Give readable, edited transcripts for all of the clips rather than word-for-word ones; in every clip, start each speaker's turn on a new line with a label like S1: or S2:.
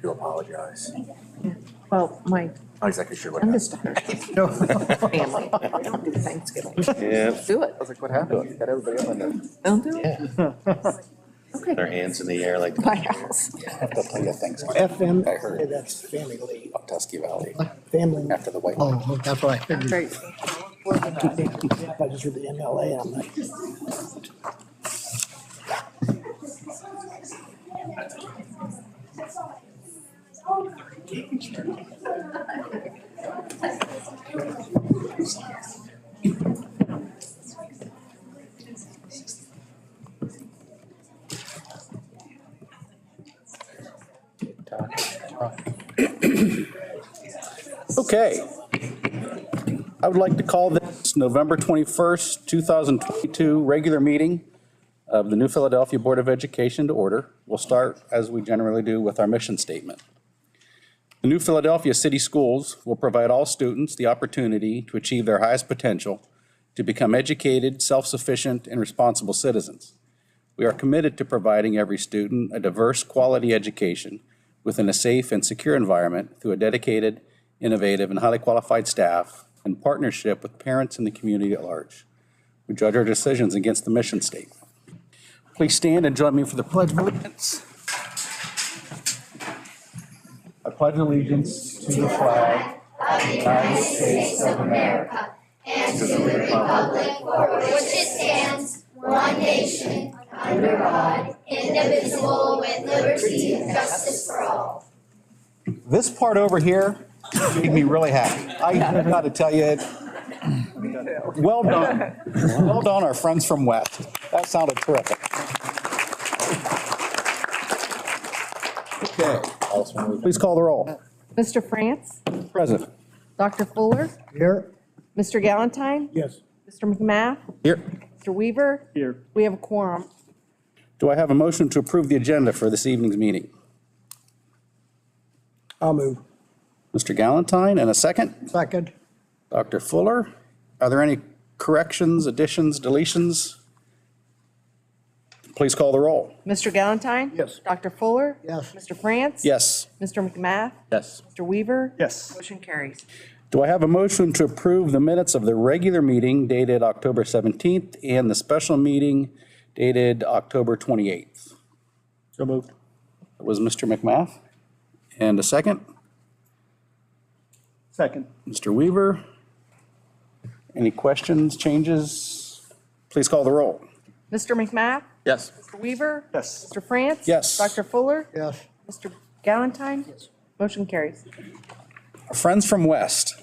S1: do apologize.
S2: Well, my
S1: Not exactly sure what
S2: youngest
S1: happened.
S2: daughter's family, we don't do Thanksgiving.
S3: Yeah.
S2: Do it.
S1: I was like, what happened? You got everybody up on the.
S2: Don't do it.
S3: Yeah.
S2: Okay.
S3: Their hands in the air like.
S2: My house.
S1: They'll tell you things.
S4: FM,
S1: I heard
S4: that's family leave.
S1: up Tusky Valley
S4: Family.
S1: after the white.
S4: Oh, that's what I figured.
S2: Great.
S4: I just heard the MLA, I'm like,
S5: Okay. I would like to call this November 21st, 2022 regular meeting of the New Philadelphia Board of Education to order. We'll start, as we generally do, with our mission statement. The New Philadelphia City Schools will provide all students the opportunity to achieve their highest potential to become educated, self-sufficient, and responsible citizens. We are committed to providing every student a diverse, quality education within a safe and secure environment through a dedicated, innovative, and highly qualified staff in partnership with parents and the community at large. We judge our decisions against the mission statement. Please stand and join me for the Pledge of Allegiance. I pledge allegiance to the flag of the United States of America
S6: and to the republic for which it stands, one nation, under God, indivisible, with liberty and justice for all.
S5: This part over here made me really happy. I got to tell you, well done. Well done, our friends from West. That sounded terrific. Okay, please call the roll.
S2: Mr. France,
S5: Present.
S2: Dr. Fuller,
S4: here?
S2: Mr. Galantine,
S4: Yes.
S2: Mr. McMath,
S5: Here.
S2: Mr. Weaver.
S4: Here.
S2: We have a quorum.
S5: Do I have a motion to approve the agenda for this evening's meeting?
S4: I'll move.
S5: Mr. Galantine, and a second?
S4: Second.
S5: Dr. Fuller, are there any corrections, additions, deletions? Please call the roll.
S2: Mr. Galantine.
S4: Yes.
S2: Dr. Fuller.
S4: Yes.
S2: Mr. France.
S5: Yes.
S2: Mr. McMath,
S5: Yes.
S2: Mr. Weaver.
S4: Yes.
S2: Motion carries.
S5: Do I have a motion to approve the minutes of the regular meeting dated October 17th and the special meeting dated October 28th?
S4: So moved.
S5: It was Mr. McMath. And a second?
S4: Second.
S5: Mr. Weaver. Any questions, changes? Please call the roll.
S2: Mr. McMath,
S5: Yes.
S2: Mr. Weaver.
S4: Yes.
S2: Mr. France.
S5: Yes.
S2: Dr. Fuller.
S4: Yes.
S2: Mr. Galantine. Yes. Motion carries.
S5: Our friends from West.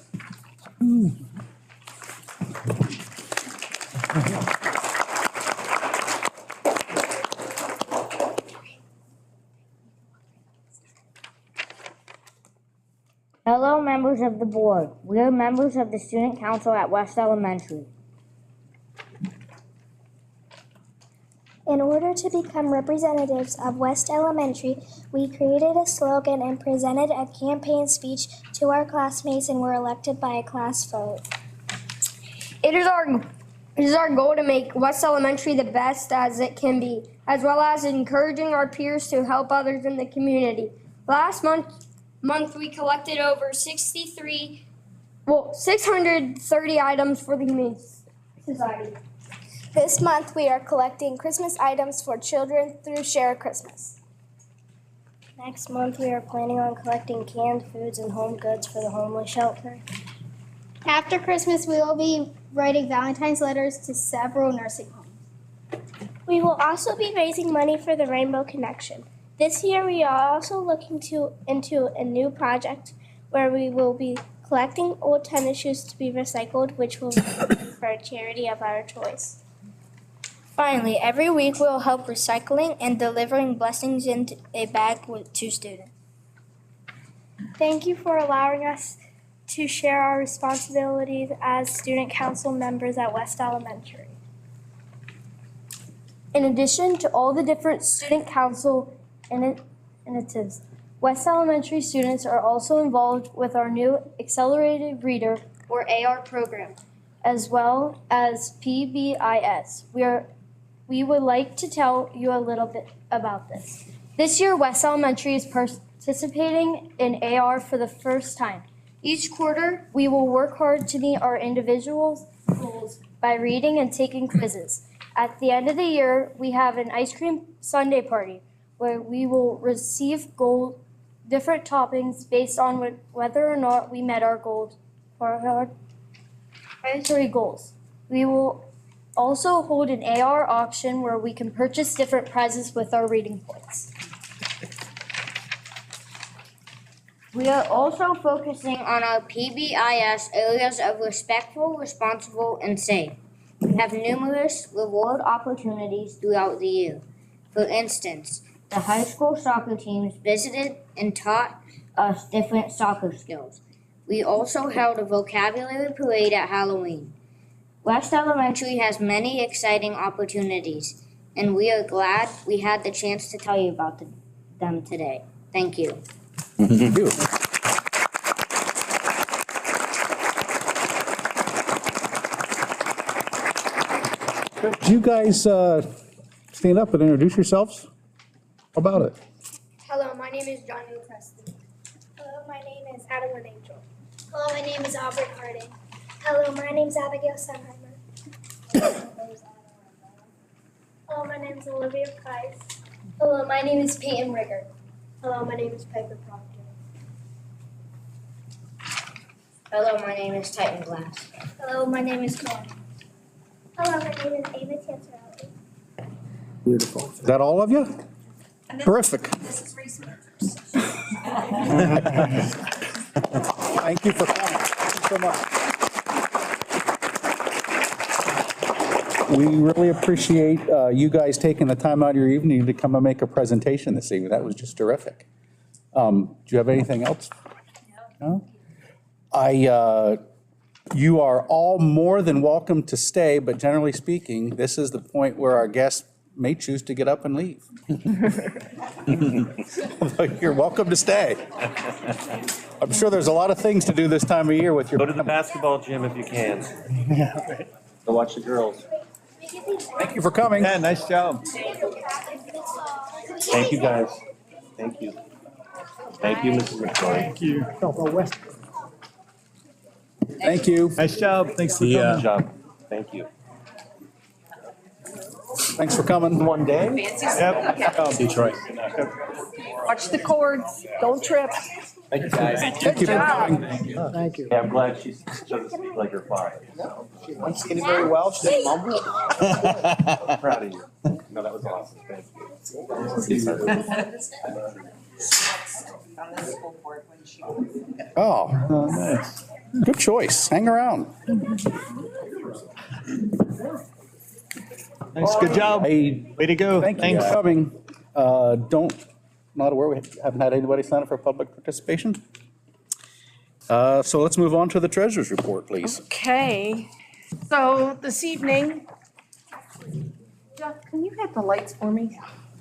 S7: Hello, members of the board. We are members of the Student Council at West Elementary.
S8: In order to become representatives of West Elementary, we created a slogan and presented a campaign speech to our classmates and were elected by a class vote.
S6: It is our goal to make West Elementary the best as it can be, as well as encouraging our peers to help others in the community. Last month we collected over 630 items for the Humane Society.
S8: This month, we are collecting Christmas items for children through Share Christmas. Next month, we are planning on collecting canned foods and home goods for the homeless shelter.
S9: After Christmas, we will be writing Valentine's letters to several nursing homes.
S8: We will also be raising money for the Rainbow Connection. This year, we are also looking into a new project where we will be collecting old tennis shoes to be recycled, which will be for a charity of our choice.
S9: Finally, every week we will help recycling and delivering blessings in a bag to students.
S8: Thank you for allowing us to share our responsibilities as student council members at West Elementary.
S6: In addition to all the different student council initiatives, West Elementary students are also involved with our new Accelerated Reader, or AR program, as well as PBIS. We would like to tell you a little bit about this. This year, West Elementary is participating in AR for the first time. Each quarter, we will work hard to meet our individual goals by reading and taking quizzes. At the end of the year, we have an ice cream sundae party where we will receive different toppings based on whether or not we met our goals for our dietary goals. We will also hold an AR auction where we can purchase different prizes with our reading points.
S7: We are also focusing on our PBIS areas of respectful, responsible, and safe. We have numerous reward opportunities throughout the year. For instance, the high school soccer teams visited and taught us different soccer skills. We also held a vocabulary parade at Halloween. West Elementary has many exciting opportunities, and we are glad we had the chance to tell you about them today. Thank you.
S5: Thank you. Could you guys stand up and introduce yourselves? How about it?
S8: Hello, my name is Johnny Preston. Hello, my name is Adeline Angel. Hello, my name is Albert Harding. Hello, my name is Abigail Sunheimer. Hello, my name is Olivia Price. Hello, my name is Peyton Rigger. Hello, my name is Piper Proctor.
S7: Hello, my name is Titan Glass.
S8: Hello, my name is Cohen. Hello, my name is Ava Tantarelli.
S4: Beautiful.
S5: Is that all of you? Terrific.
S2: This is Reese.
S5: Thank you for coming. Thank you so much. We really appreciate you guys taking the time out of your evening to come and make a presentation this evening. That was just terrific. Do you have anything else? No? You are all more than welcome to stay, but generally speaking, this is the point where our guests may choose to get up and leave. You're welcome to stay. I'm sure there's a lot of things to do this time of year with your.
S3: Go to the basketball gym if you can. Go watch the girls.
S5: Thank you for coming.
S3: Yeah, nice job. Thank you, guys. Thank you. Thank you, Mrs. McCoy.
S4: Thank you. Oh, West.
S5: Thank you.
S3: Nice job. Thanks for coming. Good job. Thank you.
S5: Thanks for coming.
S3: One day? Yep. Detroit.
S2: Watch the cords, don't trip.
S3: Thank you, guys.
S5: Thank you for coming.
S4: Thank you.
S3: Yeah, I'm glad she doesn't speak like her father.
S1: She wasn't singing very well, she didn't mumble.
S3: I'm proud of you. No, that was awesome. Thank you.
S2: On the school board when she.
S5: Oh,
S3: Nice.
S5: good choice. Hang around.
S3: Nice, good job.
S5: Hey,
S3: Way to go.
S5: thank you for coming. Not aware, we haven't had anybody sign up for public participation. So let's move on to the treasurer's report, please.
S2: Okay, so this evening, Jeff, can you hit the lights for me?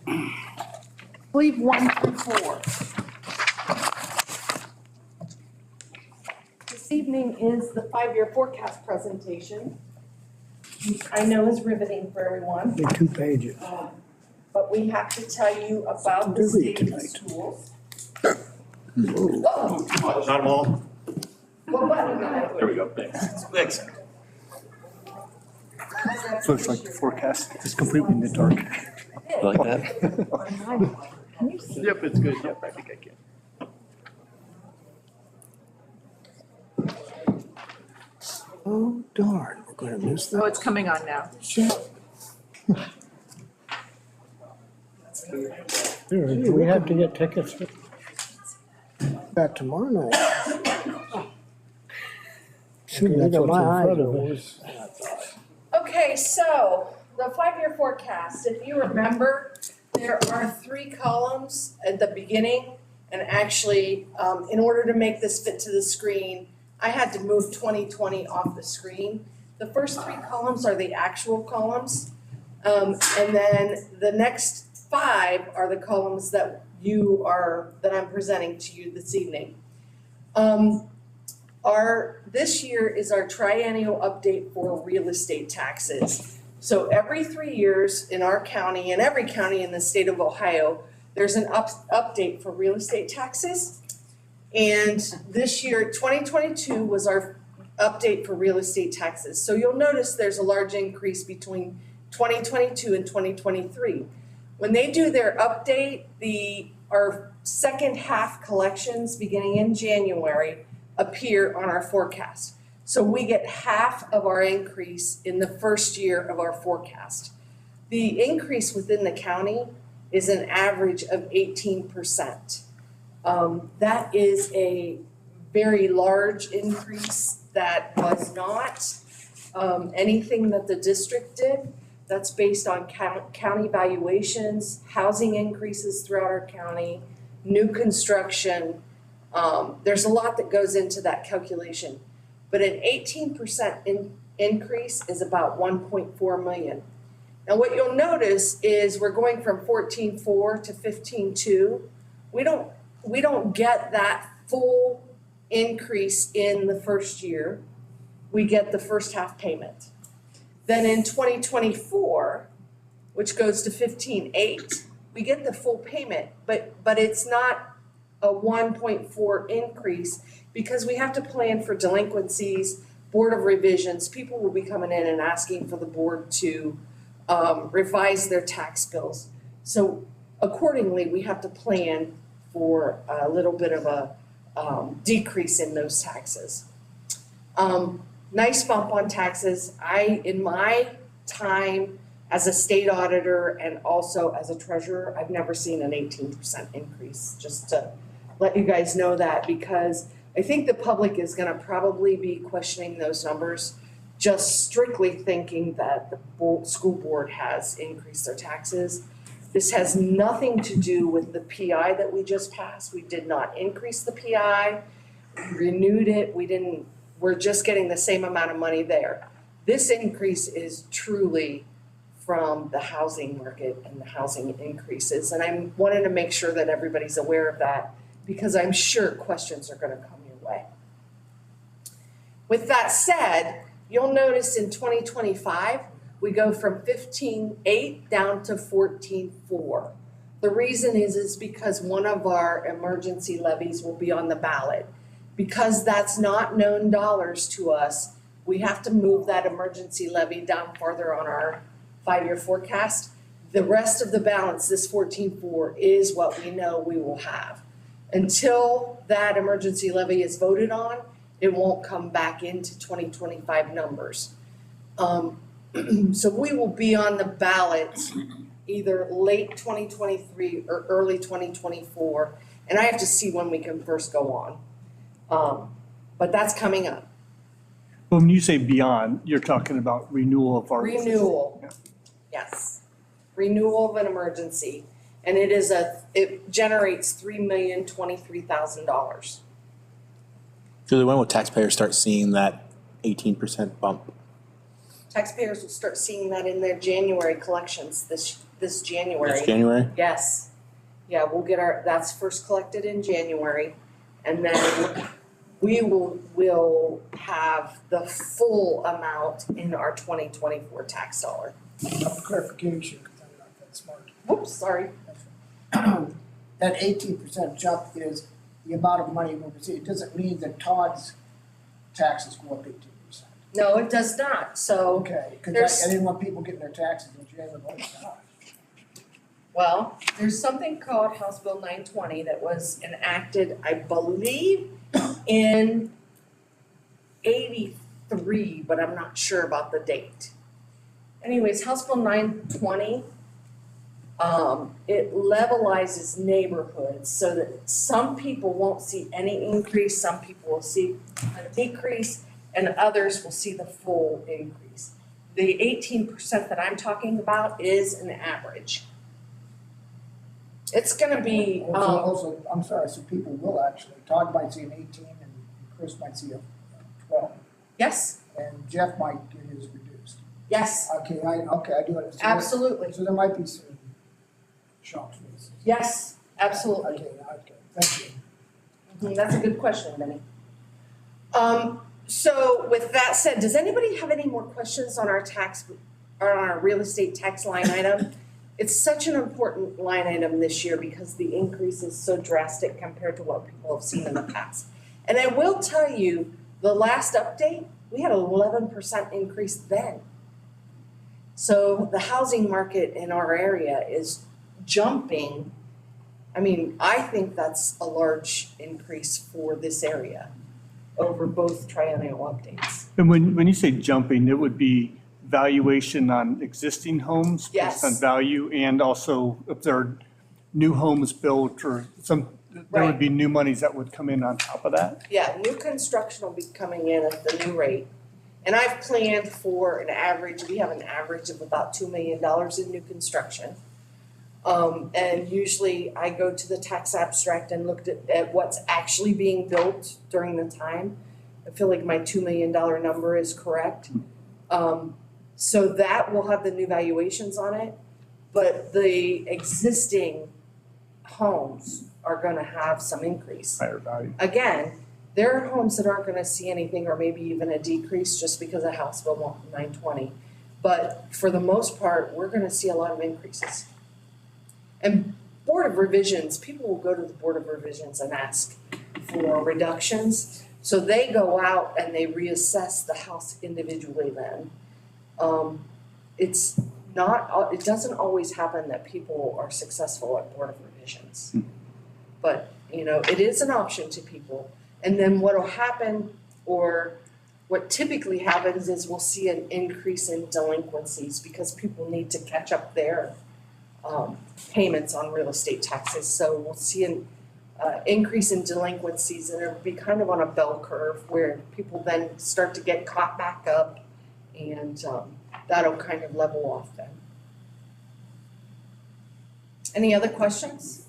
S2: I believe 1 through 4. This evening is the 5-year forecast presentation. I know is riveting for everyone.
S4: Be 2 pages.
S2: But we have to tell you about the state of the schools.
S3: Not them all.
S2: What button?
S3: There we go. Thanks.
S1: So it's like the forecast, it's completely in the dark.
S3: You like that?
S1: Yep, it's good. Yep, I think I can.
S4: Oh, darn, we're gonna miss
S2: Oh,
S4: that.
S2: it's coming on now.
S4: Do we have to get tickets back tomorrow night? Shoot, I got my eyes open.
S2: Okay, so the 5-year forecast, if you remember, there are 3 columns at the beginning. And actually, in order to make this fit to the screen, I had to move 2020 off the screen. The first 3 columns are the actual columns. And then the next 5 are the columns that I'm presenting to you this evening. This year is our triennial update for real estate taxes. So every 3 years in our county and every county in the state of Ohio, there's an update for real estate taxes. And this year, 2022 was our update for real estate taxes. So you'll notice there's a large increase between 2022 and 2023. When they do their update, our second half collections beginning in January appear on our forecast. So we get half of our increase in the first year of our forecast. The increase within the county is an average of 18%. That is a very large increase that was not anything that the district did. That's based on county valuations, housing increases throughout our county, new construction. There's a lot that goes into that calculation. But an 18% increase is about 1.4 million. Now what you'll notice is we're going from 14.4 to 15.2. We don't get that full increase in the first year. We get the first half payment. Then in 2024, which goes to 15.8, we get the full payment, but it's not a 1.4 increase because we have to plan for delinquencies, board of revisions. People will be coming in and asking for the board to revise their tax bills. So accordingly, we have to plan for a little bit of a decrease in those taxes. Nice bump on taxes. In my time as a state auditor and also as a treasurer, I've never seen an 18% increase, just to let you guys know that, because I think the public is gonna probably be questioning those numbers, just strictly thinking that the school board has increased their taxes. This has nothing to do with the PI that we just passed. We did not increase the PI, we renewed it, we're just getting the same amount of money there. This increase is truly from the housing market and the housing increases. And I'm wanting to make sure that everybody's aware of that because I'm sure questions are gonna come your way. With that said, you'll notice in 2025, we go from 15.8 down to 14.4. The reason is because one of our emergency levies will be on the ballot. Because that's not known dollars to us, we have to move that emergency levy down farther on our 5-year forecast. The rest of the balance, this 14.4, is what we know we will have. Until that emergency levy is voted on, it won't come back into 2025 numbers. So we will be on the ballot either late 2023 or early 2024, and I have to see when we can first go on. But that's coming up.
S1: When you say beyond, you're talking about renewal of our.
S2: Renewal,
S1: Yeah.
S2: yes. Renewal of an emergency, and it generates $3,023,000.
S3: Julie, when will taxpayers start seeing that 18% bump?
S2: Taxpayers will start seeing that in their January collections this January.
S3: This January?
S2: Yes. Yeah, we'll get that's first collected in January, and then we will have the full amount in our 2024 tax dollar.
S4: Clarification, because I'm not that smart.
S2: Whoops, sorry.
S4: That 18% jump is the amount of money we'll receive. It doesn't mean that Todd's taxes go up 18%.
S2: No, it does not, so.
S4: Okay, because I didn't want people getting their taxes in January.
S2: Well, there's something called House Bill 920 that was enacted, I believe, in 83, but I'm not sure about the date. Anyways, House Bill 920, it levelizes neighborhoods so that some people won't see any increase, some people will see a decrease, and others will see the full increase. The 18% that I'm talking about is an average. It's gonna be,
S4: Also, I'm sorry, so people will actually, Todd might see an 18 and Chris might see a 12.
S2: yes,
S4: And Jeff might get his reduced.
S2: yes,
S4: Okay, I do it.
S2: absolutely,
S4: So there might be some shocks.
S2: yes, absolutely.
S4: Okay, thank you.
S2: That's a good question, Benny. So with that said, does anybody have any more questions on our real estate tax line item? it's such an important line item this year because the increase is so drastic compared to what people have seen in the past. And I will tell you, the last update, we had an 11% increase then. So the housing market in our area is jumping. I mean, I think that's a large increase for this area over both triennial updates.
S1: And when you say jumping, it would be valuation on existing homes?
S2: Yes.
S1: Based on value, and also if there are new homes built or there
S2: Right.
S1: would be new monies that would come in on top of that?
S2: Yeah, new construction will be coming in at the new rate. And I've planned for an average, we have an average of about $2 million in new construction. And usually I go to the tax abstract and looked at what's actually being built during the time. I feel like my $2 million number is correct. So that will have the new valuations on it, but the existing homes are gonna have some increase.
S1: Higher value.
S2: Again, there are homes that aren't gonna see anything or maybe even a decrease just because of House Bill 920. But for the most part, we're gonna see a lot of increases. And Board of Revisions, people will go to the Board of Revisions and ask for reductions. So they go out and they reassess the house individually then. It's not, it doesn't always happen that people are successful at Board of Revisions. But, you know, it is an option to people. And then what'll happen, or what typically happens, is we'll see an increase in delinquencies because people need to catch up their payments on real estate taxes. So we'll see an increase in delinquencies, and it'll be kind of on a bell curve where people then start to get caught back up, and that'll kind of level off then. Any other questions?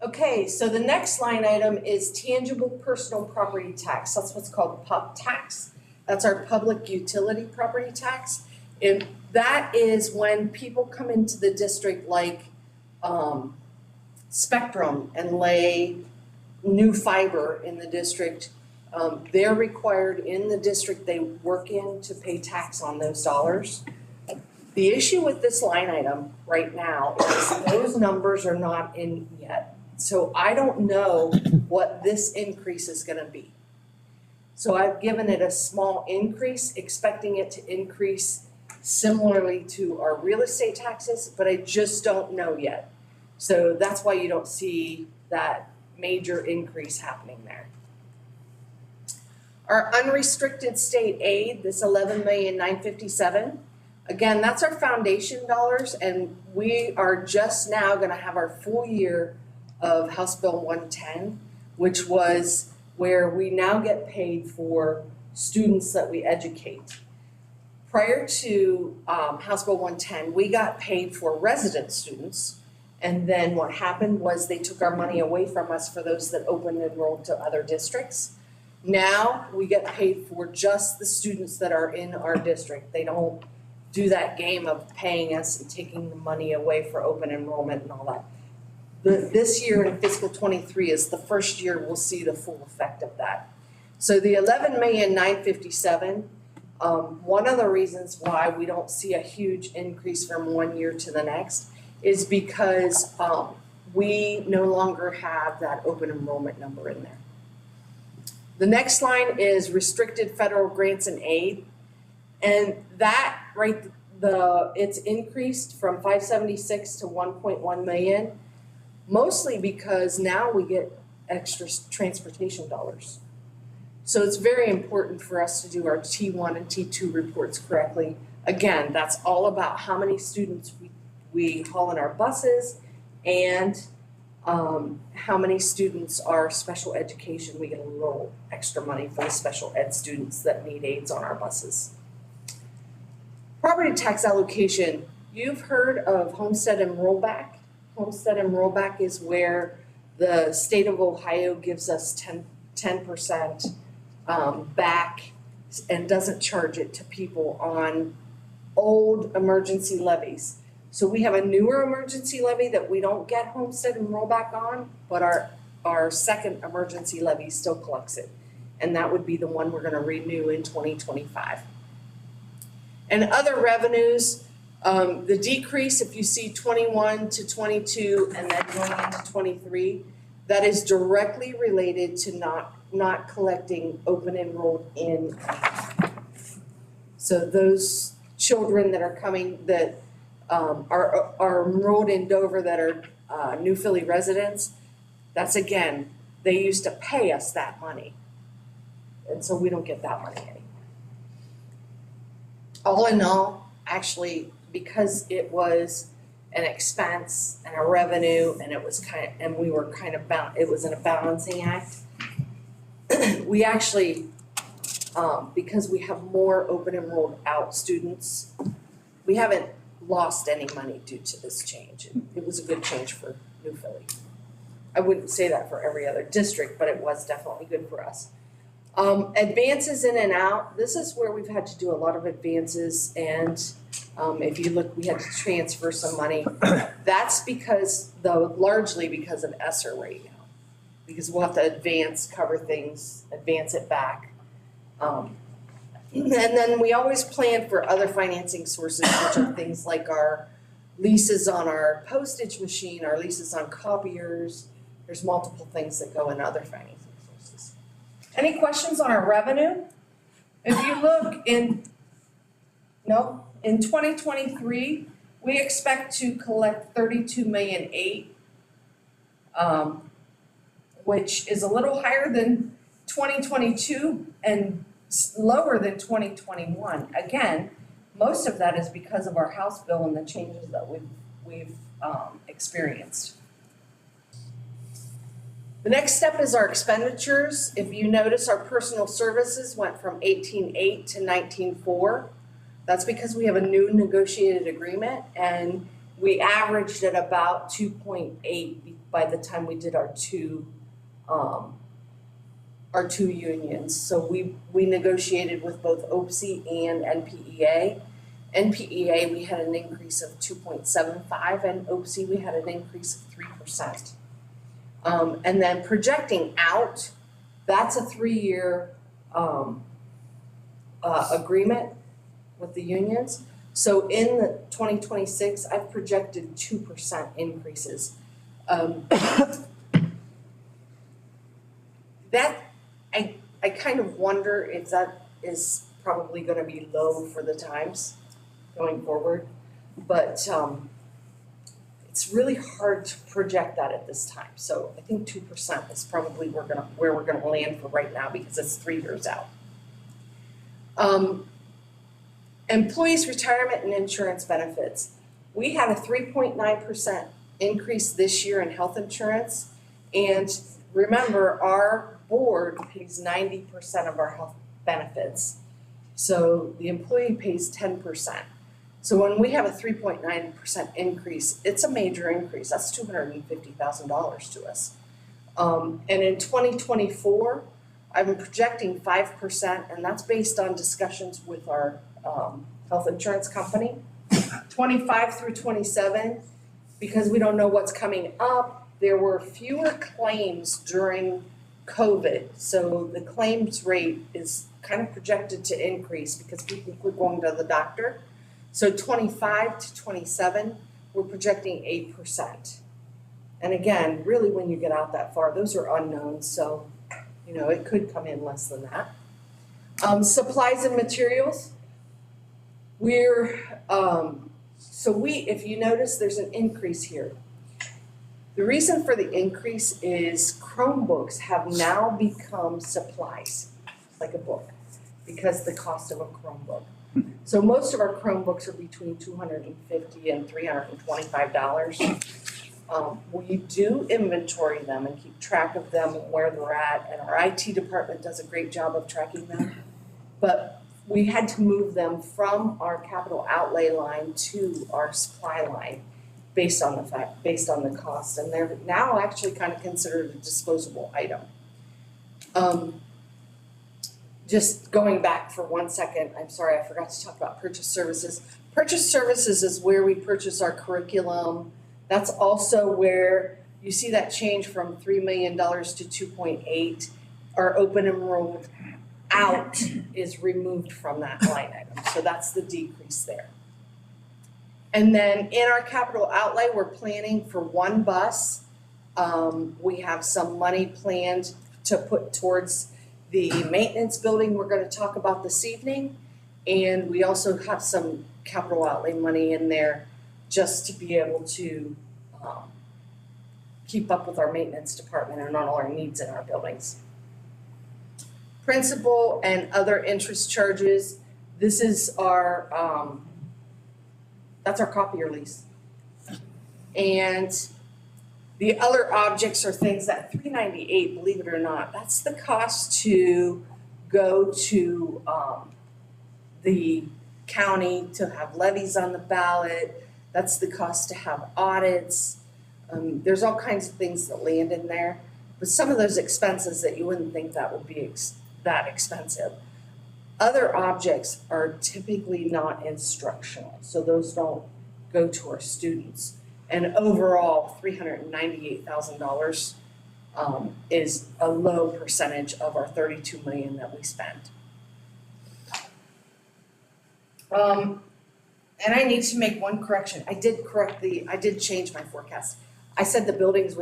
S2: Okay, so the next line item is tangible personal property tax. That's what's called PUP tax. That's our public utility property tax. And that is when people come into the district like Spectrum and lay new fiber in the district. They're required in the district they work in to pay tax on those dollars. The issue with this line item right now is those numbers are not in yet. So I don't know what this increase is gonna be. So I've given it a small increase, expecting it to increase similarly to our real estate taxes, but I just don't know yet. So that's why you don't see that major increase happening there. Our unrestricted state aid, this $11,957,000, again, that's our foundation dollars, and we are just now gonna have our full year of House Bill 110, which was where we now get paid for students that we educate. Prior to House Bill 110, we got paid for resident students, and then what happened was they took our money away from us for those that open enrolled to other districts. Now we get paid for just the students that are in our district. They don't do that game of paying us and taking the money away for open enrollment and all that. This year in fiscal 23 is the first year we'll see the full effect of that. So the $11,957,000, one of the reasons why we don't see a huge increase from one year to the next is because we no longer have that open enrollment number in there. The next line is restricted federal grants and aid. And that, right, it's increased from 576 to 1.1 million, mostly because now we get extra transportation dollars. So it's very important for us to do our T1 and T2 reports correctly. Again, that's all about how many students we haul in our buses and how many students are special education. We get a little extra money for the special ed students that need aids on our buses. Property tax allocation, you've heard of homestead and rollback. Homestead and rollback is where the state of Ohio gives us 10% back and doesn't charge it to people on old emergency levies. So we have a newer emergency levy that we don't get homestead and rollback on, but our second emergency levy still collects it. And that would be the one we're gonna renew in 2025. And other revenues, the decrease, if you see 21 to 22 and then going into 23, that is directly related to not collecting open enrolled in. So those children that are coming that are enrolled in Dover that are New Philly residents, that's again, they used to pay us that money. And so we don't get that money anymore. All in all, actually, because it was an expense and a revenue and it was and we were kind of it was in a balancing act. We actually, because we have more open enrolled out students, we haven't lost any money due to this change. It was a good change for New Philly. I wouldn't say that for every other district, but it was definitely good for us. Advances in and out, this is where we've had to do a lot of advances, and if you look, we had to transfer some money. That's largely because of ESSER right now, because we'll have to cover things, advance it back. And then we always plan for other financing sources, which are things like our leases on our postage machine, our leases on copiers. There's multiple things that go in other financing sources. Any questions on our revenue? If you look in 2023, we expect to collect $32.8 million, which is a little higher than 2022 and lower than 2021. Again, most of that is because of our House bill and the changes that we've experienced. The next step is our expenditures. If you notice, our personal services went from 18.8 to 19.4. That's because we have a new negotiated agreement, and we averaged at about 2.8 by the time we did our two unions. So we negotiated with both OPSI and NPEA. NPEA, we had an increase of 2.75, and OPSI, we had an increase of 3%. And then projecting out, that's a 3-year agreement with the unions. So in the 2026, I've projected 2% increases. That I kind of wonder if that is probably going to be low for the times going forward, but it's really hard to project that at this time. So I think 2% is probably where we're gonna land for right now, because it's 3 years out. Employees' retirement and insurance benefits. We had a 3.9% increase this year in health insurance, and remember, our board pays 90% of our health benefits. So the employee pays 10%. So when we have a 3.9% increase, it's a major increase. That's $250,000 to us. And in 2024, I'm projecting 5%, and that's based on discussions with our health insurance company. 25 through 27, because we don't know what's coming up, there were fewer claims during COVID. So the claims rate is kind of projected to increase because people quit going to the doctor. So 25 to 27, we're projecting 8%. And again, really when you get out that far, those are unknowns, so it could come in less than that. Supplies and materials, if you notice, there's an increase here. The reason for the increase is Chromebooks have now become supplies, like a book, because the cost of a Chromebook. So most of our Chromebooks are between $250 and $325. We do inventory them and keep track of them and where they're at, and our IT department does a great job of tracking them. But we had to move them from our capital outlay line to our supply line based on the cost, and they're now actually kind of considered a disposable item. Just going back for 1 second, I'm sorry, I forgot to talk about purchase services. Purchase services is where we purchase our curriculum. That's also where you see that change from $3 million to 2.8. Our open enrolled out is removed from that line item, so that's the decrease there. And then in our capital outlay, we're planning for one bus. We have some money planned to put towards the maintenance building we're gonna talk about this evening. And we also have some capital outlay money in there just to be able to keep up with our maintenance department and all our needs in our buildings. Principal and other interest charges, this is our, that's our copier lease. And the other objects are things that 398, believe it or not, that's the cost to go to the county to have levies on the ballot. That's the cost to have audits. There's all kinds of things that land in there, but some of those expenses that you wouldn't think that would be that expensive. Other objects are typically not instructional, so those don't go to our students. And overall, $398,000 is a low percentage of our $32 million that we spent. And I need to make one correction. I did change my forecast. I said the buildings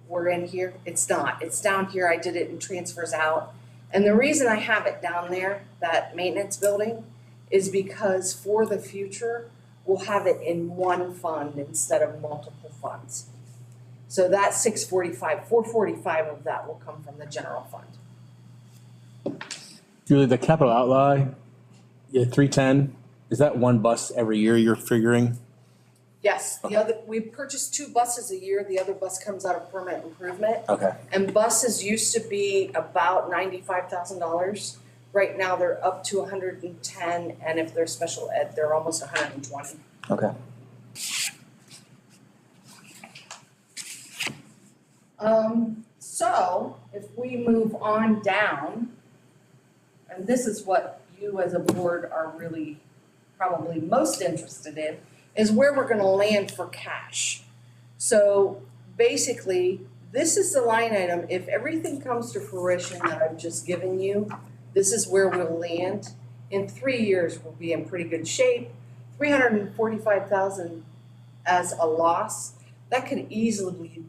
S2: were in here. It's not. It's down here. I did it in transfers out. And the reason I have it down there, that maintenance building, is because for the future, we'll have it in one fund instead of multiple funds. So that 445 of that will come from the general fund.
S3: Julie, the capital outlay, 310, is that one bus every year you're figuring?
S2: Yes, we purchase 2 buses a year. The other bus comes out of permanent improvement.
S3: Okay.
S2: And buses used to be about $95,000. Right now, they're up to 110, and if they're special ed, they're almost 120.
S3: Okay.
S2: So if we move on down, and this is what you as a board are really probably most interested in, is where we're gonna land for cash. So basically, this is the line item. If everything comes to fruition that I've just given you, this is where we'll land. In 3 years, we'll be in pretty good shape. 345,000 as a loss, that could easily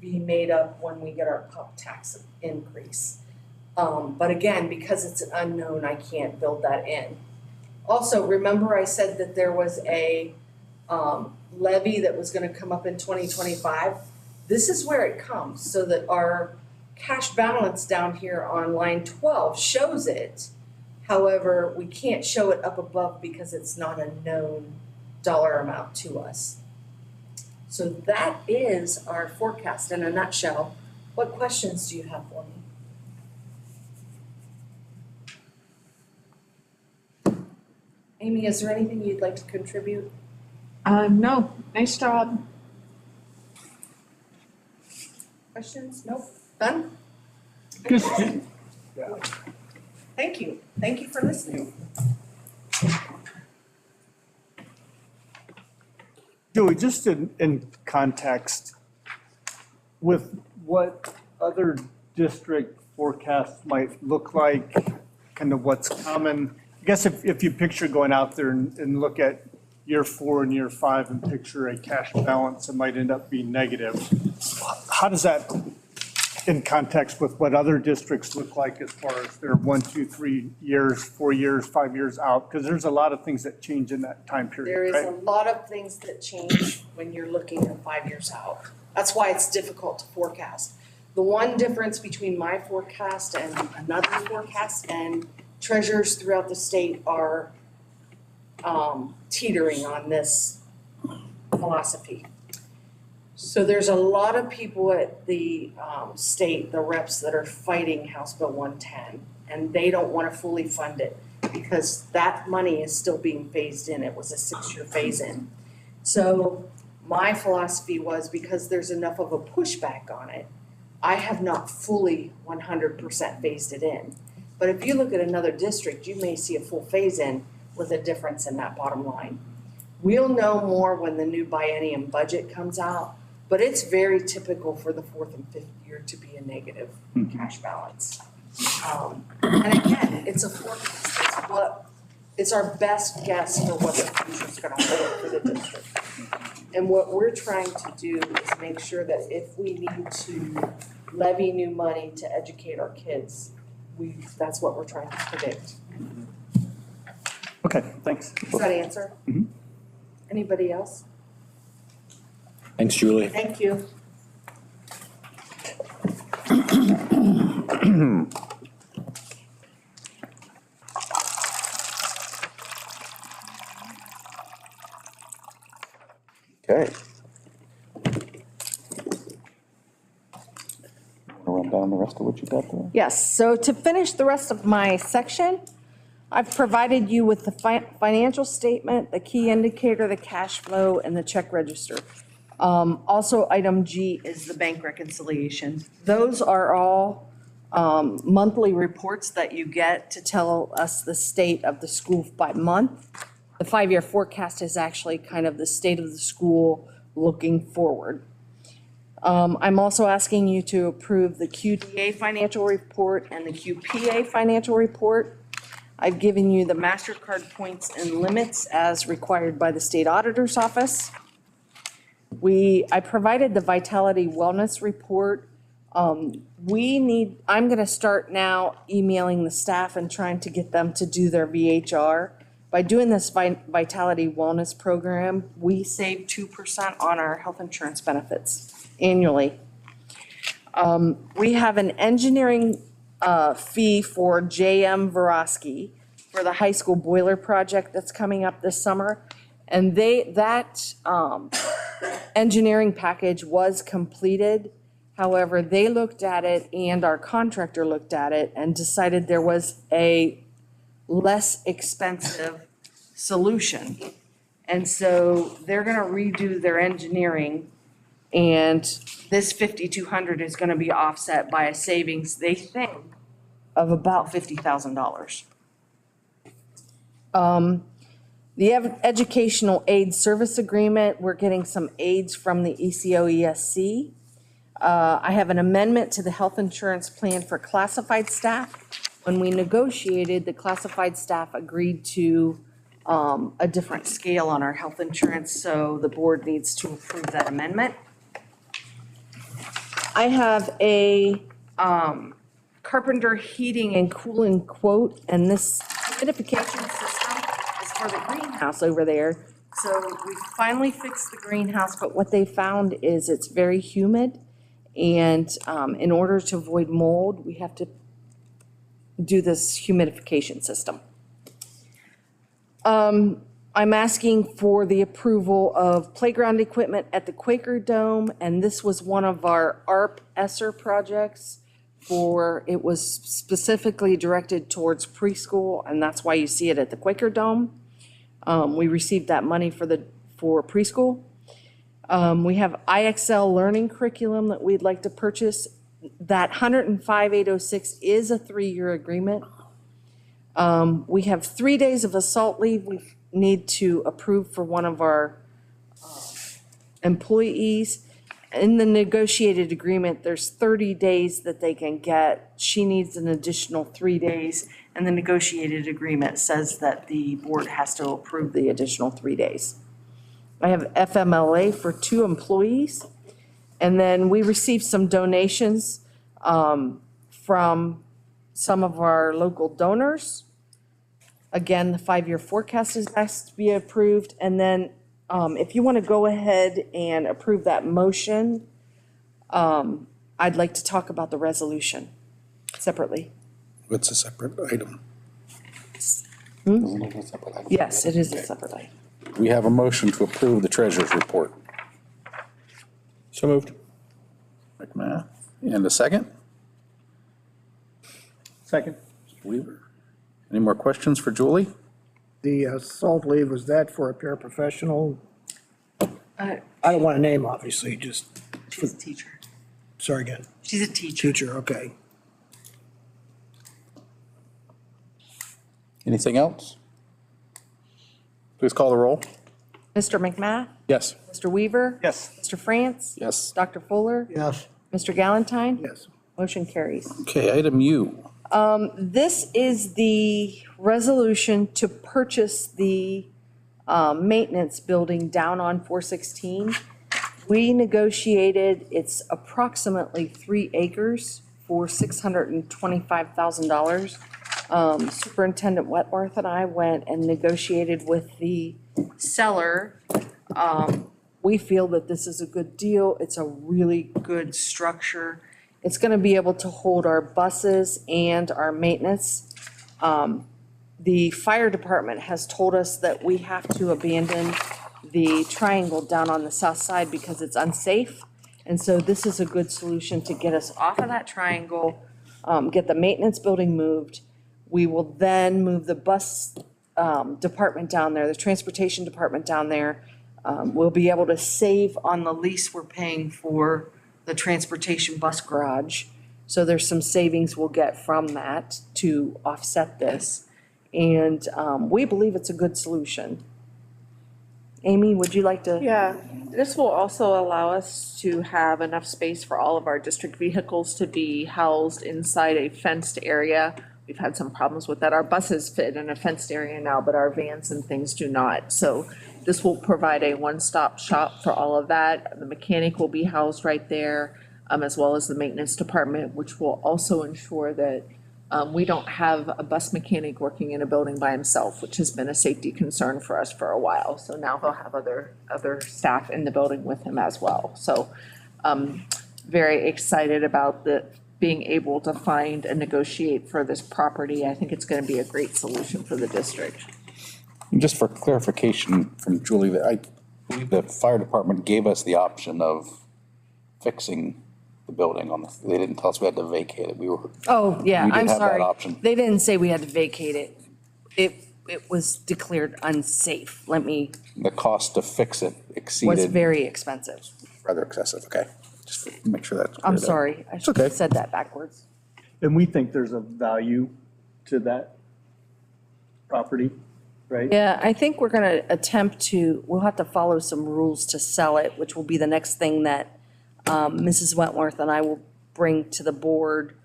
S2: be made up when we get our pop tax increase. But again, because it's an unknown, I can't build that in. Also, remember I said that there was a levy that was gonna come up in 2025? This is where it comes, so that our cash balance down here on line 12 shows it. However, we can't show it up above because it's not a known dollar amount to us. So that is our forecast in a nutshell. What questions do you have for me? Amy, is there anything you'd like to contribute?
S10: No, nice job.
S2: Questions? Nope. Done?
S1: Just,
S2: Thank you. Thank you for listening.
S1: Joey, just in context, with what other district forecasts might look like, kind of what's common, I guess if you picture going out there and look at year 4 and year 5 and picture a cash balance that might end up being negative, how does that, in context with what other districts look like as far as their 1, 2, 3 years, 4 years, 5 years out? Because there's a lot of things that change in that time period,
S2: There is
S1: right?
S2: a lot of things that change when you're looking at 5 years out. That's why it's difficult to forecast. The one difference between my forecast and another forecast and treasurers throughout the state are teetering on this philosophy. So there's a lot of people at the state, the reps, that are fighting House Bill 110, and they don't want to fully fund it because that money is still being phased in. It was a 6-year phase in. So my philosophy was, because there's enough of a pushback on it, I have not fully 100% phased it in. But if you look at another district, you may see a full phase in with a difference in that bottom line. We'll know more when the new biennium budget comes out, but it's very typical for the 4th and 5th year to be a negative cash balance. And again, it's a forecast, it's our best guess for what the future's gonna hold for the district. And what we're trying to do is make sure that if we need to levy new money to educate our kids, that's what we're trying to predict.
S1: Okay, thanks.
S2: Does that answer?
S1: Mhm.
S2: Anybody else?
S3: Thanks, Julie.
S2: Thank you.
S5: Okay. Want to run down the rest of what you got there?
S10: Yes, so to finish the rest of my section, I've provided you with the financial statement, the key indicator, the cash flow, and the check register. Also, item G is the bank reconciliation. Those are all monthly reports that you get to tell us the state of the school by month. The 5-year forecast is actually kind of the state of the school looking forward. I'm also asking you to approve the QDA financial report and the QPA financial report. I've given you the MasterCard points and limits as required by the state auditor's office. I provided the Vitality Wellness report. I'm gonna start now emailing the staff and trying to get them to do their VHR. By doing this Vitality Wellness program, we save 2% on our health insurance benefits annually. We have an engineering fee for J.M. Verosky for the high school boiler project that's coming up this summer. And that engineering package was completed. However, they looked at it and our contractor looked at it and decided there was a less expensive solution. And so they're gonna redo their engineering, and this 5,200 is gonna be offset by a savings, they think, of about $50,000. The educational aid service agreement, we're getting some aids from the ECOESC. I have an amendment to the health insurance plan for classified staff. When we negotiated, the classified staff agreed to a different scale on our health insurance, so the board needs to approve that amendment. I have a Carpenter Heating and Cooling quote, and this humidification system is for the greenhouse over there. So we finally fixed the greenhouse, but what they found is it's very humid, and in order to avoid mold, we have to do this humidification system. I'm asking for the approval of playground equipment at the Quaker Dome, and this was one of our ARP ESSER projects it was specifically directed towards preschool, and that's why you see it at the Quaker Dome. We received that money for preschool. We have IXL learning curriculum that we'd like to purchase. That 105,806 is a 3-year agreement. We have 3 days of assault leave we need to approve for one of our employees. In the negotiated agreement, there's 30 days that they can get. She needs an additional 3 days, and the negotiated agreement says that the board has to approve the additional 3 days. I have FMLA for 2 employees, and then we received some donations from some of our local donors. Again, the 5-year forecast is asked to be approved. And then if you want to go ahead and approve that motion, I'd like to talk about the resolution separately.
S5: It's a separate item.
S3: Hmm?
S5: Isn't it a separate item?
S3: Yes, it is a separate item.
S5: We have a motion to approve the treasurer's report.
S3: So moved.
S5: McMahon, and a second?
S1: Second.
S5: Mr. Weaver. Any more questions for Julie?
S4: The assault leave, was that for a paraprofessional?
S2: Uh,
S4: I don't want to name, obviously, just,
S2: She's a teacher.
S4: sorry again,
S2: She's a teacher.
S4: teacher, okay.
S5: Anything else? Please call the roll.
S10: Mr. McMath,
S3: Yes.
S10: Mr. Weaver,
S1: Yes.
S10: Mr. France,
S5: Yes.
S10: Dr. Fuller,
S4: Yes.
S10: Mr. Galantine.
S4: Yes.
S10: Motion carries.
S5: Okay, item U.
S10: This is the resolution to purchase the maintenance building down on 416. We negotiated, it's approximately 3 acres for $625,000. Superintendent Wentworth and I went and negotiated with the seller. We feel that this is a good deal. It's a really good structure. It's going to be able to hold our buses and our maintenance. The fire department has told us that we have to abandon the triangle down on the south side because it's unsafe. And so this is a good solution to get us off of that triangle, get the maintenance building moved. We will then move the bus department down there, the transportation department down there. We'll be able to save on the lease we're paying for the transportation bus garage. So there's some savings we'll get from that to offset this. And we believe it's a good solution. Amy, would you like to?
S11: Yeah, this will also allow us to have enough space for all of our district vehicles to be housed inside a fenced area. We've had some problems with that. Our buses fit in a fenced area now, but our vans and things do not. So this will provide a one-stop shop for all of that. The mechanic will be housed right there, as well as the maintenance department, which will also ensure that we don't have a bus mechanic working in a building by himself, which has been a safety concern for us for a while. So now he'll have other staff in the building with him as well. So very excited about being able to find and negotiate for this property. I think it's going to be a great solution for the district.
S5: And just for clarification from Julie, I believe the fire department gave us the option of fixing the building they didn't tell us we had to vacate it.
S10: Oh, yeah,
S5: we did
S10: I'm
S5: have that
S10: sorry.
S5: option.
S10: They didn't say we had to vacate it. It was declared unsafe.
S5: The cost to fix it
S10: Was
S5: exceeded,
S10: very expensive.
S5: rather excessive, okay? Just to make sure that's.
S10: I'm
S5: clear there.
S10: sorry. I should
S5: okay.
S10: have said that backwards.
S1: And we think there's a value to that property, right?
S10: Yeah, I think we're going to we'll have to follow some rules to sell it, which will be the next thing that Mrs. Wentworth and I will bring to the board.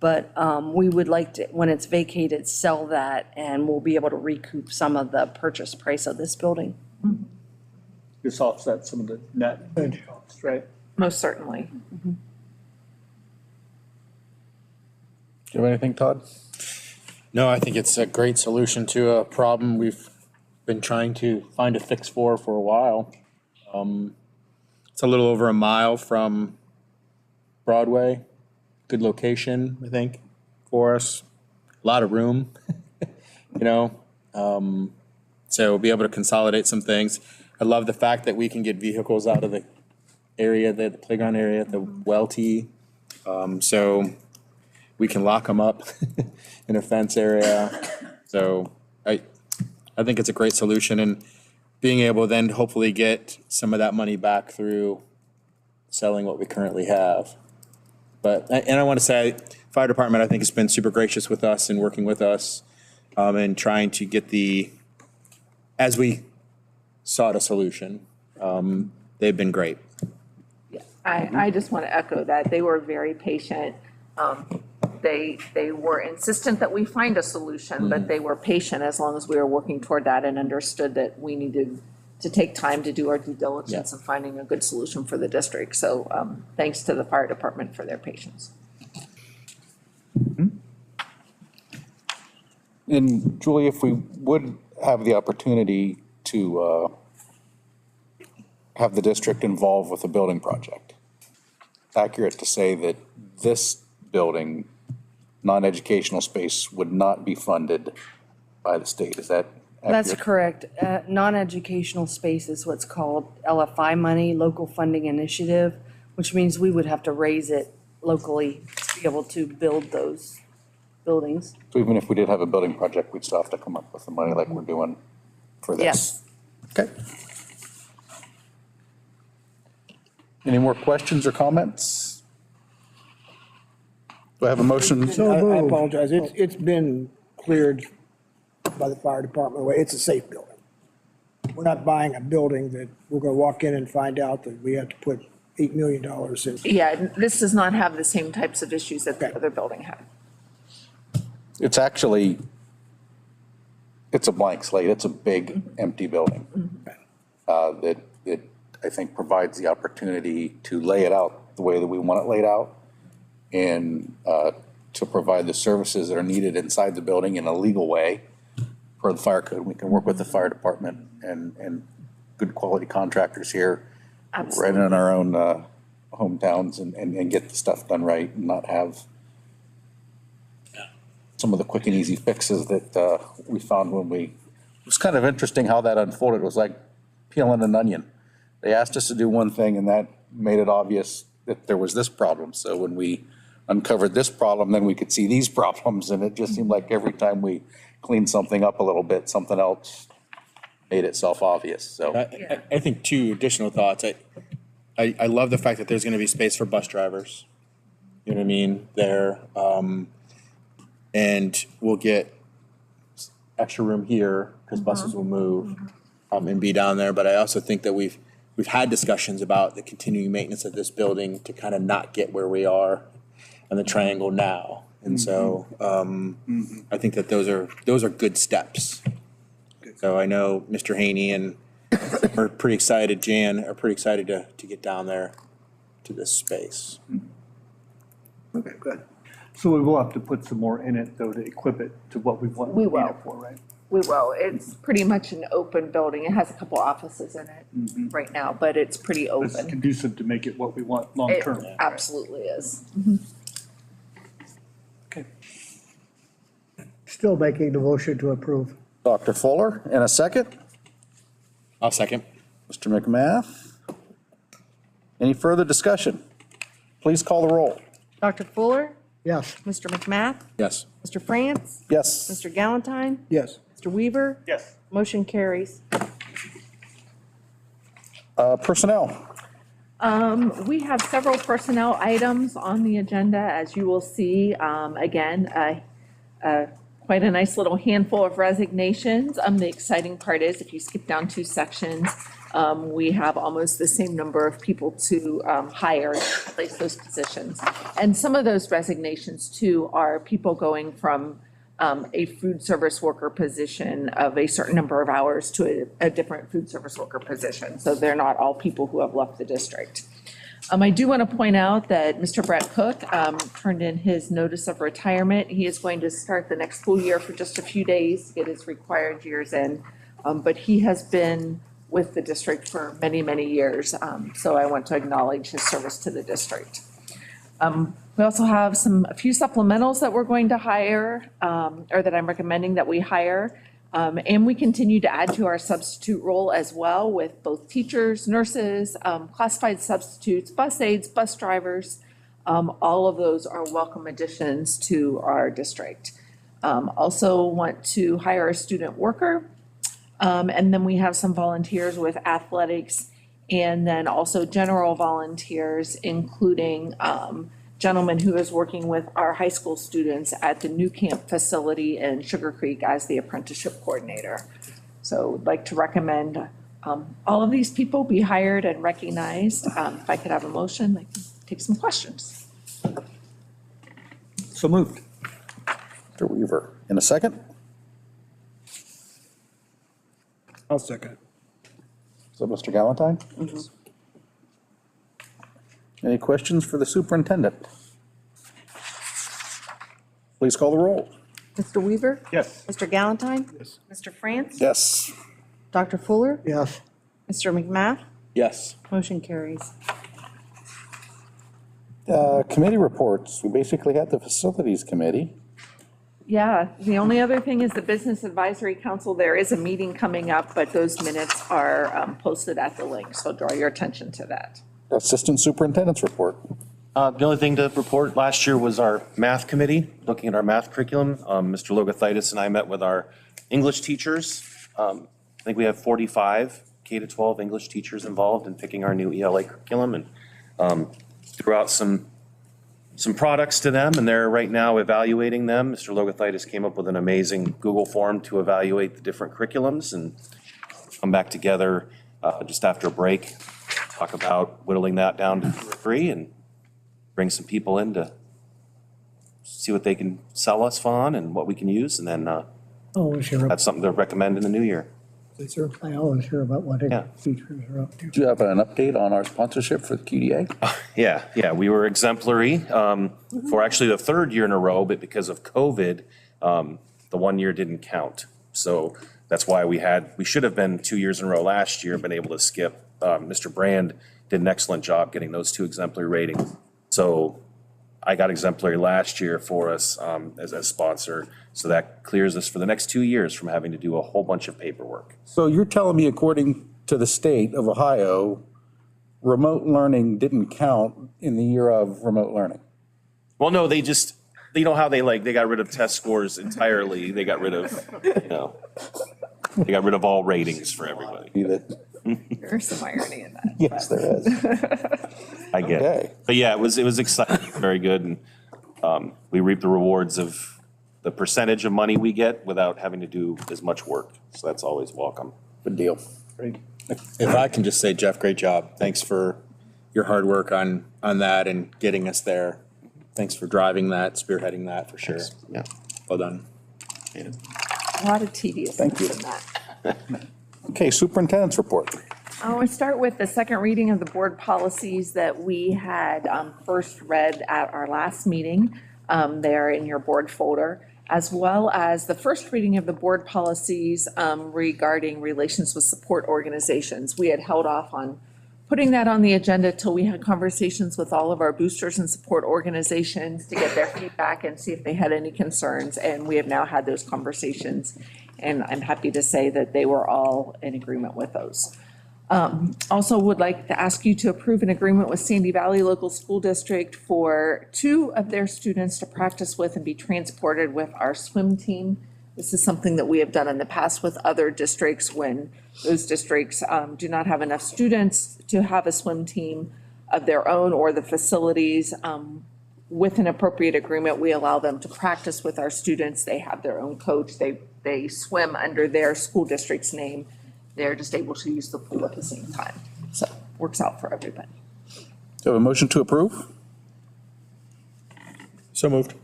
S10: But we would like to, when it's vacated, sell that, and we'll be able to recoup some of the purchase price of this building.
S1: This offsets some of the net costs, right?
S11: Most certainly.
S5: Do you have anything, Todd?
S3: No, I think it's a great solution to a problem we've been trying to find a fix for a while. It's a little over a mile from Broadway. Good location, I think, for us. A lot of room, so we'll be able to consolidate some things. I love the fact that we can get vehicles out of the area, the playground area, the well tee. So we can lock them up in a fence area. So I think it's a great solution, and being able then hopefully get some of that money back through selling what we currently have. And I want to say, fire department, I think, has been super gracious with us and working with us and trying to get as we sought a solution. They've been great.
S11: Yeah, I just want to echo that. They were very patient. They were insistent that we find a solution, but they were patient as long as we were working toward that and understood that we needed to take time to do our due diligence and finding a good solution for the district. So thanks to the fire department for their patience.
S5: And Julie, if we would have the opportunity to have the district involved with a building project, accurate to say that this building, non-educational space, would not be funded by the state, is that accurate?
S10: That's correct. Non-educational space is what's called LFI money, Local Funding Initiative, which means we would have to raise it locally to be able to build those buildings.
S5: So even if we did have a building project, we'd still have to come up with the money like we're doing for this?
S10: Yes.
S5: Okay. Any more questions or comments? Do I have a motion?
S4: I apologize. It's been cleared by the fire department away. It's a safe building. We're not buying a building that we're going to walk in and find out that we have to put $8 million in.
S11: Yeah, this does not have the same types of issues that the other building had.
S5: It's actually, it's a blank slate. It's a big empty building. That I think provides the opportunity to lay it out the way that we want it laid out and to provide the services that are needed inside the building in a legal way per the fire code. We can work with the fire department and good quality contractors here.
S11: Absolutely.
S5: Right in our own hometowns and get the stuff done right and not have some of the quick and easy fixes that we found when it was kind of interesting how that unfolded. It was like peeling an onion. They asked us to do one thing and that made it obvious that there was this problem. So when we uncovered this problem, then we could see these problems. And it just seemed like every time we cleaned something up a little bit, something else made itself obvious. So
S3: I think two additional thoughts. I love the fact that there's gonna be space for bus drivers. You know what I mean? There, and we'll get extra room here because buses will move and be down there. But I also think that we've had discussions about the continuing maintenance of this building to kind of not get where we are on the triangle now. And so I think that those are good steps. So I know Mr. Haney and are pretty excited, Jan are pretty excited to get down there to this space.
S1: Okay, good. So we will have to put some more in it, though, to equip it to what we want
S11: We
S1: to need
S11: will.
S1: it for, right?
S11: We will. It's pretty much an open building. It has a couple offices in it right now, but it's pretty
S1: It's
S11: open.
S1: conducive to make it what we want long
S11: It
S1: term.
S11: absolutely is.
S1: Okay.
S4: Still making the motion to approve.
S5: Dr. Fuller, in a second.
S3: I'll second.
S5: Mr. McMath. Any further discussion? Please call the roll.
S10: Dr. Fuller,
S4: Yes.
S10: Mr. McMath,
S3: Yes.
S10: Mr. France,
S5: Yes.
S10: Mr. Galantine,
S4: Yes.
S10: Mr. Weaver,
S1: Yes.
S10: motion carries.
S5: Personnel.
S11: We have several personnel items on the agenda, as you will see. Again, quite a nice little handful of resignations. The exciting part is if you skip down 2 sections, we have almost the same number of people to hire to replace those positions. And some of those resignations too are people going from a food service worker position of a certain number of hours to a different food service worker position. So they're not all people who have left the district. I do want to point out that Mr. Brett Cook turned in his notice of retirement. He is going to start the next school year for just a few days to get his required years in. But he has been with the district for many, many years. So I want to acknowledge his service to the district. We also have a few supplementals that we're going to hire, or that I'm recommending that we hire. And we continue to add to our substitute role as well with both teachers, nurses, classified substitutes, bus aides, bus drivers. All of those are welcome additions to our district. Also want to hire a student worker. And then we have some volunteers with athletics and then also general volunteers, including gentleman who is working with our high school students at the new camp facility in Sugar Creek as the apprenticeship coordinator. So I'd like to recommend all of these people be hired and recognized. If I could have a motion, I can take some questions.
S1: So moved.
S5: Mr. Weaver, in a second.
S4: I'll second.
S5: So Mr. Galantine? Any questions for the superintendent? Please call the roll.
S10: Mr. Weaver,
S1: Yes.
S10: Mr. Galantine,
S4: Yes.
S10: Mr. France,
S5: Yes.
S10: Dr. Fuller,
S4: Yes.
S10: Mr. McMath,
S3: Yes.
S10: motion carries.
S5: Committee reports. We basically had the facilities committee.
S11: Yeah, the only other thing is the Business Advisory Council, there is a meeting coming up, but those minutes are posted at the link, so draw your attention to that.
S5: Assistant superintendent's report.
S12: The only thing to report last year was our math committee, looking at our math curriculum. Mr. Logothaitis and I met with our English teachers. I think we have 45 K-12 English teachers involved in picking our new ELA curriculum and threw out some products to them, and they're right now evaluating them. Mr. Logothaitis came up with an amazing Google form to evaluate the different curriculums and come back together just after a break, talk about whittling that down to 2 or 3 and bring some people in to see see what they can sell us on and what we can use, and then
S13: Always hear,
S12: that's something to recommend in the new year.
S13: I always hear about what
S12: Yeah.
S13: teachers are up to.
S5: Do you have an update on our sponsorship for the QDA?
S12: Yeah, we were exemplary for actually the third year in a row, but because of COVID, the 1 year didn't count. So that's why we should have been 2 years in a row last year, been able to skip. Mr. Brand did an excellent job getting those 2 exemplary ratings. So I got exemplary last year for us as a sponsor. So that clears us for the next 2 years from having to do a whole bunch of paperwork.
S5: So you're telling me, according to the state of Ohio, remote learning didn't count in the year of remote learning?
S12: Well, no, they know how they got rid of test scores entirely. They got rid of, they got rid of all ratings for everybody.
S11: There's some irony in that.
S5: Yes, there is.
S12: I get
S5: Okay.
S12: it. But yeah, it was exciting, very good. And we reap the rewards of the percentage of money we get without having to do as much work. So that's always welcome.
S5: Good deal.
S3: If I can just say, Jeff, great job. Thanks for your hard work on that and getting us there. Thanks for driving that, spearheading that, for sure.
S12: Yeah.
S3: Well done.
S11: A lot of tediousness in that.
S5: Okay, superintendent's report.
S11: I want to start with the second reading of the board policies that we had first read at our last meeting. They are in your board folder, as well as the first reading of the board policies regarding relations with support organizations. We had held off on putting that on the agenda till we had conversations with all of our boosters and support organizations to get their feedback and see if they had any concerns. And we have now had those conversations, and I'm happy to say that they were all in agreement with those. Also would like to ask you to approve an agreement with Sandy Valley Local School District for 2 of their students to practice with and be transported with our swim team. This is something that we have done in the past with other districts when those districts do not have enough students to have a swim team of their own or the facilities. With an appropriate agreement, we allow them to practice with our students. They have their own coach. They swim under their school district's name. They're just able to use the pool at the same time. So works out for everybody.
S5: So a motion to approve?
S3: So moved.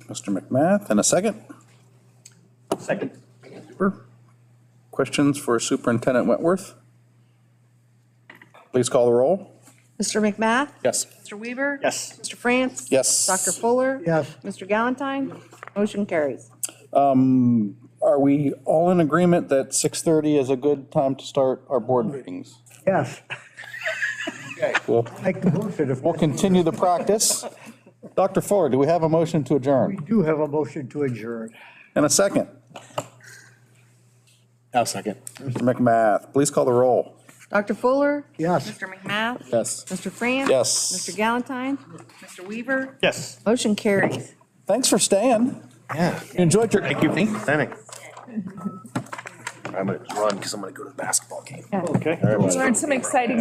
S5: Mr. McMath, and a second?
S1: Second.
S5: Questions for Superintendent Wentworth? Please call the roll.
S10: Mr. McMath?
S3: Yes.
S10: Mr. Weaver?
S1: Yes.
S10: Mr. France?
S5: Yes.
S10: Dr. Fuller?
S13: Yes.
S10: Mr. Galantine? Motion carries.
S5: Are we all in agreement that 6:30 is a good time to start our board meetings?
S13: Yes.
S5: Okay, we'll
S13: Make the motion if
S5: we'll continue the practice. Dr. Fuller, do we have a motion to
S13: we
S5: adjourn?
S13: do have a motion to adjourn.
S5: And a second.
S3: I'll second.
S5: Mr. McMath, please call the roll.
S10: Dr. Fuller?
S13: Yes.
S10: Mr. McMath?
S3: Yes.
S10: Mr. France?
S5: Yes.
S10: Mr. Galantine? Mr. Weaver?
S1: Yes.
S10: Motion carries.
S5: Thanks for staying.
S12: Yeah.
S5: You enjoyed your.
S12: Thank you for understanding. I'm going to run because I'm going to go to the basketball game.
S1: Okay.
S11: Learned some exciting